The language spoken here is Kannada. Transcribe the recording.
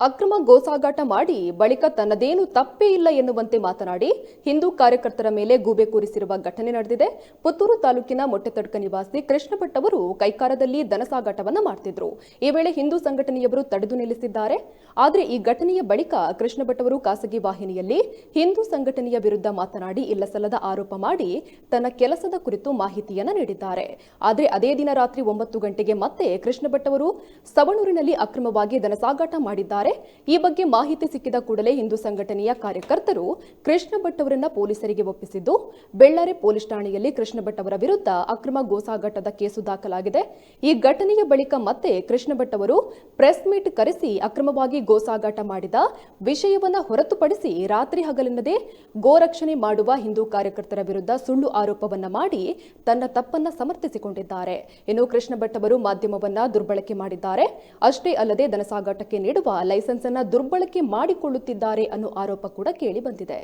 ಅಕ್ರಮ ಗೋಸಾಗಾಟ ಮಾಡಿ ಬಳಿಕ ತನ್ನದೇನು ತಪ್ಪೇ ಇಲ್ಲ ಎನ್ನುವಂತೆ ಮಾತನಾಡಿ ಹಿಂದೂ ಕಾರ್ಯಕರ್ತರ ಮೇಲೆ ಗೂಬೆ ಕೂರಿಸಿರುವ ಘಟನೆ ನಡೆದಿದೆ. ಪುತ್ತೂರು ತಾಲೂಕಿನ ಮೊಟ್ಟೆತಡ್ಕ ನಿವಾಸಿ ಕೃಷ್ಣ ಭಟ್ ಅವರು ಕೈಕಾರದಲ್ಲಿ ದನ ಸಾಗಾಟವನ್ನ ಮಾಡ್ತಿದ್ರು. ಈ ವೇಳೆ ಹಿಂದೂ ಸಂಘಟನೆಯವರು ತಡೆದು ನಿಲ್ಲಿಸಿದ್ದಾರೆ. ಆದರೆ ಈ ಘಟನೆಯ ಬಳಿಕ ಕೃಷ್ಣ ಭಟ್ ಅವರು ಖಾಸಗಿ ವಾಹಿನಿಯಲ್ಲಿ ಹಿಂದೂ ಸಂಘಟನೆಯ ವಿರುದ್ಧ ಮಾತನಾಡಿ ಇಲ್ಲಸಲ್ಲದ ಆರೋಪ ಮಾಡಿ ತನ್ನ ಕೆಲಸದ ಕುರಿತು ಮಾಹಿತಿಯನ್ನ ನೀಡಿದ್ದಾರೆ. ಆದರೆ ಅದೇ ದಿನ ರಾತ್ರಿ 9 ಗಂಟೆಗೆ ಮತ್ತೆ ಕೃಷ್ಣ ಭಟ್ ಅವರು ಸವಣೂರಿನಲ್ಲಿ ಅಕ್ರಮವಾಗಿ ದನ ಸಾಗಾಟ ಮಾಡಿದ್ದಾರೆ. ಈ ಬಗ್ಗೆ ಮಾಹಿತಿ ಸಿಕ್ಕಿದ ಕೂಡಲೇ ಹಿಂದೂ ಸಂಘಟನೆಯ ಕಾರ್ಯಕರ್ತರು ಕೃಷ್ಣ ಭಟ್ ಅವರನ್ನ ಪೊಲೀಸರಿಗೆ ಒಪ್ಪಿಸಿದ್ದು, ಬೆಳ್ಳಾರೆ ಪೊಲೀಸ್ ಠಾಣೆಯಲ್ಲಿ ಕೃಷ್ಣ ಭಟ್ ಅವರ ವಿರುದ್ಧ ಅಕ್ರಮ ಗೋಸಾಗಾಟದ ಕೇಸು ದಾಖಲಾಗಿದೆ. ಈ ಘಟನೆಯ ಬಳಿಕ ಮತ್ತೆ ಕೃಷ್ಣ ಭಟ್ ಅವರು ಪ್ರೆಸ್ ಮೀಟ್ ಕರೆಸಿ ಅಕ್ರಮವಾಗಿ ಗೋಸಾಗಾಟ ಮಾಡಿದ ವಿಷಯವನ್ನ ಹೊರತುಪಡಿಸಿ ರಾತ್ರಿ ಹಗಲೆನ್ನದೇ ಗೋರಕ್ಷಣೆ ಮಾಡುವ ಹಿಂದೂ ಕಾರ್ಯಕರ್ತರ ವಿರುದ್ಧ ಸುಳ್ಳು ಆರೋಪವನ್ನ ಮಾಡಿ ತನ್ನ ತಪ್ಪನ್ನ ಸಮರ್ಥಿಸಿಕೊಂಡಿದ್ದಾರೆ. ಇನ್ನು ಕೃಷ್ಣ ಭಟ್ ಅವರು ಮಾಧ್ಯಮವನ್ನ ದುರ್ಬಳಕೆ ಮಾಡಿದ್ದಾರೆ. ಅಷ್ಟೇ ಅಲ್ಲದೆ ದನ ಸಾಗಾಟಕ್ಕೆ ನೀಡುವ ಲೈಸೆನ್ಸ್ ಅನ್ನು ದುರ್ಬಳಕೆ ಮಾಡಿಕೊಳ್ಳುತ್ತಿದ್ದಾರೆ ಅನ್ನೋ ಆರೋಪ ಕೂಡ ಕೇಳಿ ಬಂದಿದೆ.